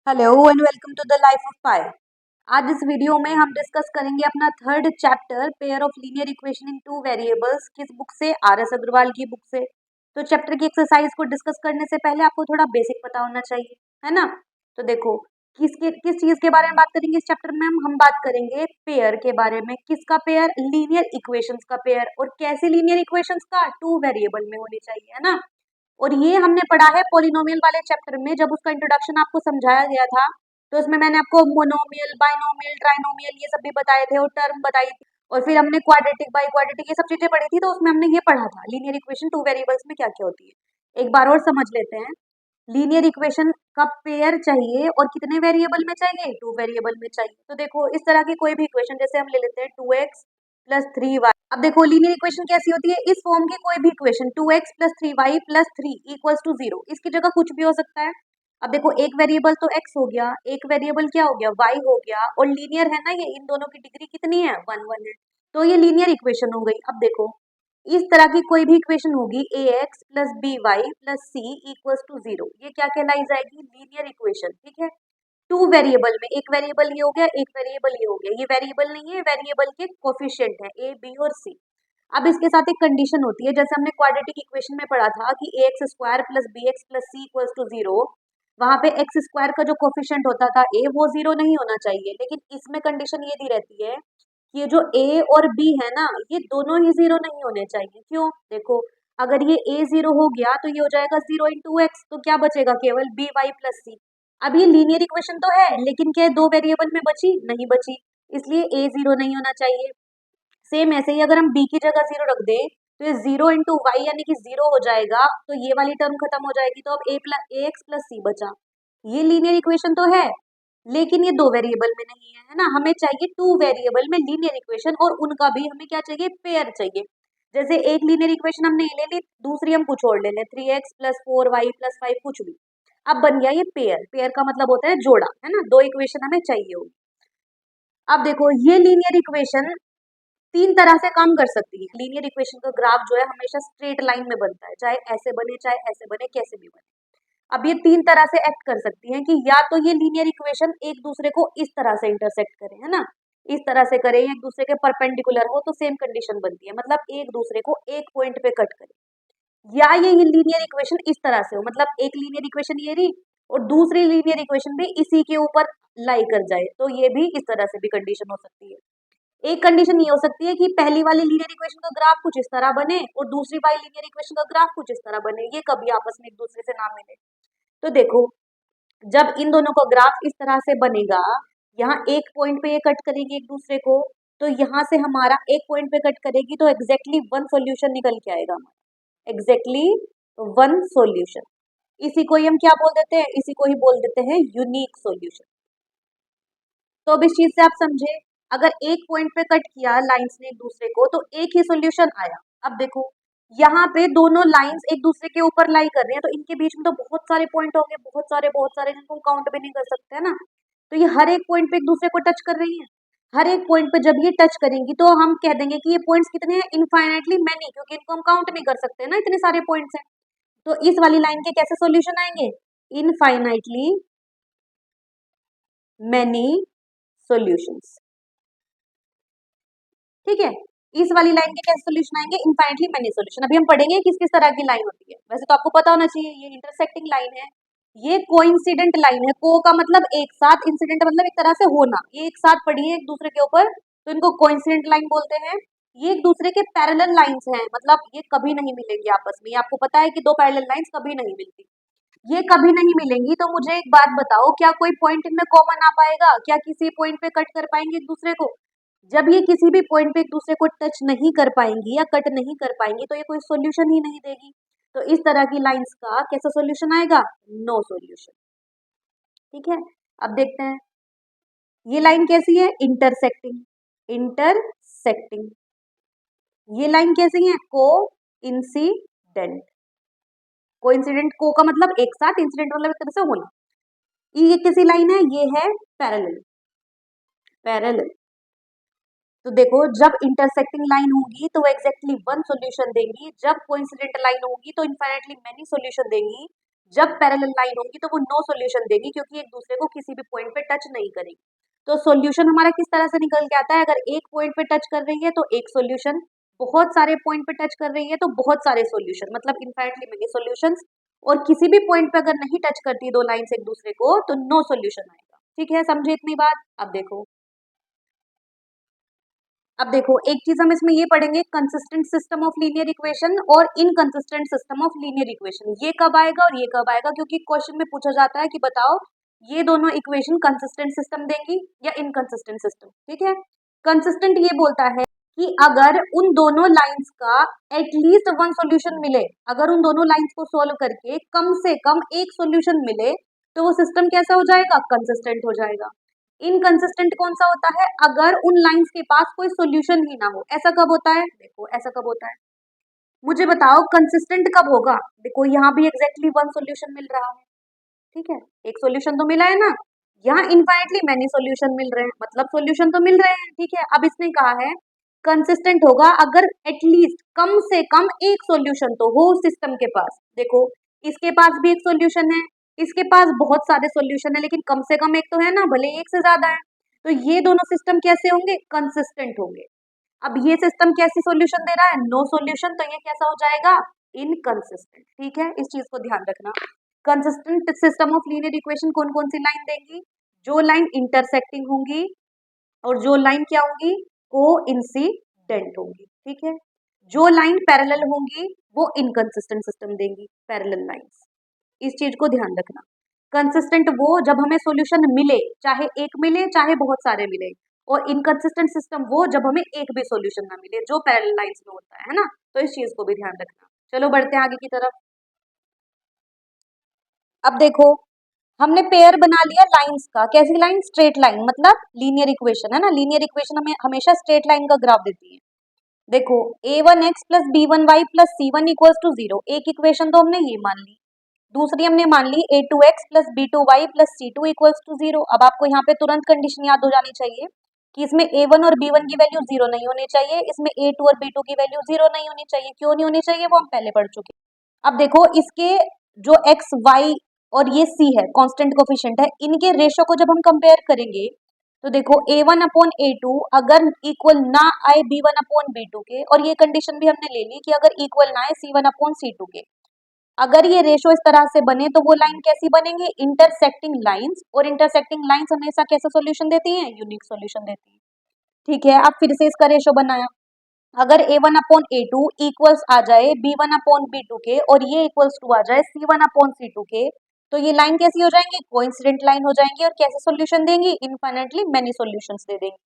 Hello and welcome to the Life of Pi. आज इस video में हम डिस्कस करेंगे अपना third chapter pair of linear equation in two variables. किस बुक से? आर एस अग्रवाल की बुक से। तो चैप्टर की एक्सरसाइज को डिस्कस करने से पहले आपको थोड़ा बेसिक पता होना चाहिए, है ना। तो देखो, किस चीज के बारे में बात करेंगे इस चैप्टर में? हम बात करेंगे पेयर के बारे में। किसका पेयर? लीनियर इक्वेशंस का पेयर। और कैसे लीनियर इक्वेशंस का? टू वेरिएबल में होनी चाहिए, है ना। और ये हमने पढ़ा है पॉलिनोमियल वाले चैप्टर में, जब उसका इंट्रोडक्शन आपको समझाया गया था। तो इसमें मैंने आपको मोनोमियल, बाइनोमियल, ट्राइनोमियल ये सब भी बताए थे और टर्म बताई थी। और फिर हमने क्वाड्रेटिक, बाई क्वाड्रेटिक ये सब चीजें पढ़ी थी। तो उसमें हमने ये पढ़ा था लीनियर इक्वेशन टू वेरिएबल्स में क्या क्या होती है। एक बार और समझ लेते हैं। लीनियर इक्वेशन का पेयर चाहिए और कितने वेरिएबल में चाहिए? टू वेरिएबल में चाहिए। तो देखो, इस तरह की कोई भी इक्वेशन, जैसे हम ले लेते हैं 2x प्लस 3y। अब देखो, लीनियर इक्वेशन कैसी होती है? इस फॉर्म की कोई भी equation 2x plus 3y plus 3 equals to 0, इसकी जगह कुछ भी हो सकता है। अब देखो, एक वेरिएबल तो x हो गया, एक वेरिएबल क्या हो गया? y हो गया। और लीनियर है ना ये, इन दोनों की डिग्री कितनी है? 1 1 है। तो ये लीनियर इक्वेशन हो गई। अब देखो, इस तरह की कोई भी इक्वेशन होगी ax plus B Y plus C equals to 0, ये क्या कहलाई जाएगी? Linear equation. ठीक है। टू वेरिएबल में, एक वेरिएबल ये हो गया, एक वेरिएबल ये हो गया। ये वेरिएबल नहीं है, वेरिएबल के कोफिशिएंट है ए, बी और सी। अब इसके साथ एक कंडीशन होती है, जैसे हमने क्वाड्रेटिक इक्वेशन में पढ़ा था कि ax square plus B X plus C equals to 0। वहां पे एक्स स्क्वायर का जो कोफिशिएंट होता था a, वो 0 नहीं होना चाहिए। लेकिन इसमें कंडीशन ये दी रहती है कि ये जो a और b है ना, ये दोनों ही 0 नहीं होने चाहिए। क्यों? देखो, अगर ये a 0 हो गया तो ये हो जाएगा 0 इंटू एक्स, तो क्या बचेगा? केवल बी वाई प्लस सी। अब ये लीनियर इक्वेशन तो है, लेकिन क्या दो वेरिएबल में बची? नहीं बची, इसलिए a 0 नहीं होना चाहिए। सेम ऐसे ही अगर हम b की जगह 0 रख दें तो ये 0 इंटू वाई यानी कि 0 हो जाएगा। तो ये वाली टर्म खत्म हो जाएगी, तो अब a एक्स प्लस सी बचा। ये लीनियर इक्वेशन तो है, लेकिन ये दो वेरिएबल में नहीं है, है ना। हमें चाहिए टू वेरिएबल में लीनियर इक्वेशन, और उनका भी हमें क्या चाहिए? पेयर चाहिए। जैसे एक लीनियर इक्वेशन हमने ले ली, दूसरी हम कुछ और ले लें, 3x प्लस 4y प्लस 5 कुछ भी। अब बन गया ये पेयर। पेयर का मतलब होता है जोड़ा, है ना। दो इक्वेशन हमें चाहिए होगी। अब देखो, ये लीनियर इक्वेशन तीन तरह से काम कर सकती है। लीनियर इक्वेशन का ग्राफ जो है हमेशा स्ट्रेट लाइन में बनता है, चाहे ऐसे बने चाहे ऐसे बने, कैसे भी बने। अब ये तीन तरह से एक्ट कर सकती है कि या तो ये लीनियर इक्वेशन एक दूसरे को इस तरह से इंटरसेक्ट करें, है ना, इस तरह से करें, एक दूसरे के परपेंडिकुलर हो तो सेम कंडीशन बनती है, मतलब एक दूसरे को एक पॉइंट पे कट करें। या ये लीनियर इक्वेशन इस तरह से हो, मतलब एक लीनियर इक्वेशन ये रही और दूसरी लीनियर इक्वेशन भी इसी के ऊपर लाई कर जाए, तो ये भी इस तरह से भी कंडीशन हो सकती है। एक कंडीशन ये हो सकती है कि पहली वाली लीनियर इक्वेशन का ग्राफ कुछ इस तरह बने और दूसरी वाली लीनियर इक्वेशन का ग्राफ कुछ इस तरह बने, ये कभी आपस में एक दूसरे से ना मिले। तो देखो, जब इन दोनों का ग्राफ इस तरह से बनेगा, यहाँ एक पॉइंट पे ये कट करेगी एक दूसरे को, तो यहाँ से हमारा एक पॉइंट पे कट करेगी, तो एग्जैक्टली वन सॉल्यूशन निकल के आएगा हमारा, एग्जैक्टली वन सॉल्यूशन। इसी को ही हम क्या बोल देते हैं? इसी को ही बोल देते हैं यूनिक सॉल्यूशन। तो अब इस चीज से आप समझे, अगर एक पॉइंट पे कट किया लाइंस ने एक दूसरे को, तो एक ही सॉल्यूशन आया। अब देखो, यहाँ पे दोनों लाइंस एक दूसरे के ऊपर लाई कर रही हैं, तो इनके बीच में तो बहुत सारे पॉइंट होंगे, बहुत सारे जिनको काउंट भी नहीं कर सकते, है ना। तो ये हर एक पॉइंट पे एक दूसरे को टच कर रही है। हर एक पॉइंट पे जब ये टच करेंगी तो हम कह देंगे कि ये पॉइंट्स कितने हैं? इनफाइनाइटली मैनी, क्योंकि इनको हम काउंट नहीं कर सकते ना, इतने सारे पॉइंट्स हैं। तो इस वाली लाइन के कैसे सॉल्यूशन आएंगे? Infinitely many solutions. ठीक है। इस वाली लाइन के कैसे सॉल्यूशन आएंगे? Infinitely many solution. अभी हम पढ़ेंगे किस किस तरह की लाइन होती है। वैसे तो आपको पता होना चाहिए, ये इंटरसेक्टिंग लाइन है, ये कोइंसिडेंट लाइन है। को का मतलब एक साथ, इंसिडेंट मतलब एक तरह से होना, ये एक साथ पड़ी है एक दूसरे के ऊपर, तो इनको कोइंसिडेंट लाइन बोलते हैं। ये एक दूसरे के पैरेलल लाइंस हैं, मतलब ये कभी नहीं मिलेंगी आपस में। ये आपको पता है कि दो पैरेलल लाइंस कभी नहीं मिलती, ये कभी नहीं मिलेंगी। तो मुझे एक बात बताओ, क्या कोई पॉइंट इनमें कॉमन आ पाएगा? क्या किसी पॉइंट पे कट कर पाएंगे एक दूसरे को? जब ये किसी भी पॉइंट पे एक दूसरे को टच नहीं कर पाएंगी या कट नहीं कर पाएंगी, तो ये कोई सॉल्यूशन ही नहीं देगी। तो इस तरह की लाइंस का कैसा सॉल्यूशन आएगा? No solution. ठीक है। अब देखते हैं ये लाइन कैसी है? इंटरसेक्टिंग। इंटरसेक्टिंग। ये लाइन कैसी है? को इंसिडेंट। को इंसिडेंट, को का मतलब एक साथ, इंसिडेंट मतलब एक तरह से होना। ये किसी लाइन है? ये है पैरेलल। पैरेलल। तो देखो, जब इंटरसेक्टिंग लाइन होगी तो वो एग्जैक्टली वन सॉल्यूशन देंगी, जब कोइंसिडेंट लाइन होगी तो इनफाइनाइटली मेनी सॉल्यूशन देंगी, जब पैरेलल लाइन होगी तो वो नो सॉल्यूशन देगी क्योंकि एक दूसरे को किसी भी पॉइंट पे टच नहीं करेगी। तो सॉल्यूशन हमारा किस तरह से निकल के आता है, अगर एक पॉइंट पे टच कर रही है तो एक सॉल्यूशन, बहुत सारे पॉइंट पे टच कर रही है तो बहुत सारे सॉल्यूशन, मतलब इनफाइनाइटली मेनी सॉल्यूशंस। और किसी भी पॉइंट पे अगर नहीं टच करती दो लाइंस एक दूसरे को तो नो सॉल्यूशन आएगा। ठीक है, समझे इतनी बात। अब देखो एक चीज हम इसमें ये पढ़ेंगे, consistent system of linear equation और inconsistent system of linear equation. ये कब आएगा और ये कब आएगा, क्योंकि क्वेश्चन में पूछा जाता है कि बताओ ये दोनों इक्वेशन कंसिस्टेंट सिस्टम देंगी या इनकंसिस्टेंट सिस्टम। ठीक है, कंसिस्टेंट ये बोलता है कि अगर उन दोनों लाइंस का एटलीस्ट वन सॉल्यूशन मिले, अगर उन दोनों लाइंस को सोल्व करके कम से कम एक सॉल्यूशन मिले तो वो सिस्टम कैसा हो जाएगा, कंसिस्टेंट हो जाएगा। इनकंसिस्टेंट कौन सा होता है, अगर उन लाइंस के पास कोई सॉल्यूशन ही ना हो। ऐसा कब होता है, देखो ऐसा कब होता है, मुझे बताओ कंसिस्टेंट कब होगा। देखो यहाँ भी एग्जैक्टली वन सॉल्यूशन मिल रहा है, ठीक है, एक सॉल्यूशन तो मिला है ना, यहाँ इनफाइनाइटली मैनी सॉल्यूशन मिल रहे हैं, मतलब सॉल्यूशन तो मिल रहे हैं। ठीक है, अब इसने कहा है कंसिस्टेंट होगा अगर एटलीस्ट कम से कम एक सॉल्यूशन तो हो सिस्टम के पास। देखो इसके पास भी एक सॉल्यूशन है, इसके पास बहुत सारे सॉल्यूशन है, लेकिन कम से कम एक तो है ना, भले एक से ज्यादा है। तो ये दोनों सिस्टम कैसे होंगे, कंसिस्टेंट होंगे। अब ये सिस्टम कैसी सॉल्यूशन दे रहा है, नो सॉल्यूशन, तो ये कैसा हो जाएगा, इनकंसिस्टेंट। ठीक है, इस चीज को ध्यान रखना। Consistent system of linear equation कौन कौन सी लाइन देंगी, जो लाइन इंटरसेक्टिंग होंगी और जो लाइन क्या होंगी, को इंसिडेंट होंगी। ठीक है, जो लाइन पैरेलल होंगी वो इनकंसिस्टेंट सिस्टम देंगी, पैरेलल लाइंस। इस चीज को ध्यान रखना। कंसिस्टेंट वो जब हमें सॉल्यूशन मिले, चाहे एक मिले चाहे बहुत सारे मिले, और इनकंसिस्टेंट सिस्टम वो जब हमें एक भी सॉल्यूशन ना मिले, जो पैरेलल लाइंस में होता है ना। तो इस चीज को भी ध्यान रखना। चलो बढ़ते हैं आगे की तरफ। अब देखो हमने पेयर बना लिया लाइंस का, कैसी लाइन, स्ट्रेट लाइन, मतलब लीनियर इक्वेशन है ना, लीनियर इक्वेशन हमें हमेशा स्ट्रेट लाइन का ग्राफ देती है। देखो a1x plus b1y plus c1 equals to 0, एक इक्वेशन तो हमने ये मान ली। दूसरी हमने मान ली a2x plus b2y plus c2 equals to 0। अब आपको यहाँ पे तुरंत कंडीशन याद हो जानी चाहिए कि इसमें a1 और b1 की वैल्यू 0 नहीं होनी चाहिए, इसमें a2 और b2 की वैल्यू 0 नहीं होनी चाहिए। क्यों नहीं होनी चाहिए, वो हम पहले पढ़ चुके। अब देखो इसके जो x y और ये c है, कांस्टेंट कोफिशिएंट है, इनके रेशो को जब हम कंपेयर करेंगे तो देखो a1 अपॉन a2 अगर इक्वल ना आए b1 अपॉन b2 के, और ये कंडीशन भी हमने ले ली कि अगर इक्वल ना आए c1 अपॉन c2 के, अगर ये रेशो इस तरह से बने तो वो लाइन कैसी बनेंगे, इंटरसेक्टिंग लाइंस। और इंटरसेक्टिंग लाइंस हमेशा कैसा सॉल्यूशन देती हैं, यूनिक सॉल्यूशन देती है। ठीक है, अब फिर से इसका रेशो बनाया, अगर a1 अपॉन a2 इक्वल्स आ जाए b1 अपॉन b2 के, और ये इक्वल्स टू आ जाए c1 अपॉन c2 के, तो ये लाइन कैसी हो जाएंगी, कोइंसिडेंट लाइन हो जाएंगी, और कैसे सॉल्यूशन देंगी, इनफाइनाइटली मेनी सॉल्यूशंस दे देंगी।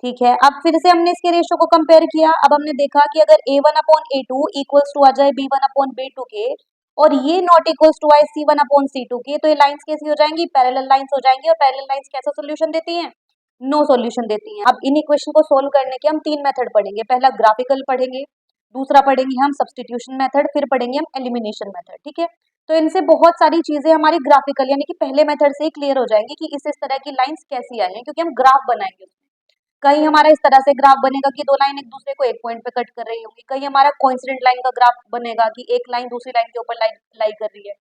ठीक है, अब फिर से हमने इसके रेशो को कंपेयर किया। अब हमने देखा कि अगर a1 upon a2 equals to आ जाए b1 अपॉन b2 के, और ये नॉट इक्वल्स टू आए c1 अपॉन c2 के, तो ये लाइंस कैसी हो जाएंगी, पैरेलल लाइंस हो जाएंगी। और पैरेलल लाइंस कैसा सॉल्यूशन देती हैं, नो सॉल्यूशन देती हैं। अब इन इक्वेशन को सोल्व करने के हम तीन मेथड पढ़ेंगे, पहला ग्राफिकल पढ़ेंगे, दूसरा पढ़ेंगे हम सब्स्टिट्यूशन मेथड, फिर पढ़ेंगे हम एलिमिनेशन मेथड। ठीक है, तो इनसे बहुत सारी चीजें हमारी ग्राफिकल यानी कि पहले मेथड से ही क्लियर हो जाएंगी कि इस तरह की लाइंस कैसी आई हैं, क्योंकि हम ग्राफ बनाएंगे। कहीं हमारा इस तरह से ग्राफ बनेगा कि दो लाइन एक दूसरे को एक पॉइंट पे कट कर रही होंगी, कहीं हमारा कोइंसिडेंट लाइन का ग्राफ बनेगा कि एक लाइन दूसरी लाइन के ऊपर लाई कर रही है,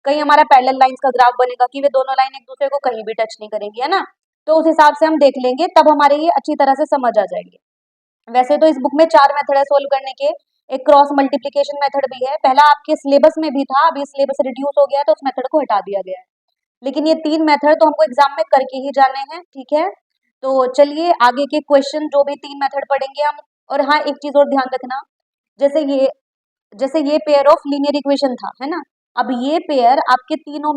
कहीं हमारा पैरेलल लाइंस का ग्राफ बनेगा कि वे दोनों लाइन एक दूसरे को कहीं भी टच नहीं करेंगी, है ना। तो उस हिसाब से हम देख लेंगे, तब हमारे ये अच्छी तरह से समझ आ जाएंगे। वैसे तो इस बुक में चार मेथड है सोल्व करने के, एक क्रॉस मल्टीप्लीकेशन मेथड भी है, पहला आपके सिलेबस में भी था, अभी सिलेबस रिड्यूस हो गया है तो उस मेथड को हटा दिया गया है। लेकिन ये तीन मेथड तो हमको एग्जाम में करके ही जाने हैं। ठीक है, तो चलिए आगे के क्वेश्चन जो भी तीन मेथड पढ़ेंगे हम। और हाँ एक चीज और ध्यान रखना, जैसे ये पेयर ऑफ लीनियर इक्वेशन था, है ना, अब ये पेयर आपके तीनों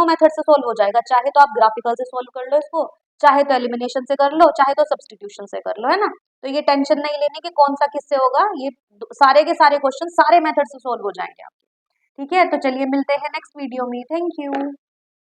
मेथड से सोल्व हो जाएगा, चाहे तो आप ग्राफिकल से सोल्व कर लो इसको, चाहे तो एलिमिनेशन से कर लो, चाहे तो सब्स्टिट्यूशन से कर लो, है ना। तो ये टेंशन नहीं लेने की कौन सा किससे होगा, ये सारे के सारे क्वेश्चन सारे मेथड से सोल्व हो जाएंगे आपके। ठीक है, तो चलिए मिलते हैं नेक्स्ट वीडियो में, थैंक यू।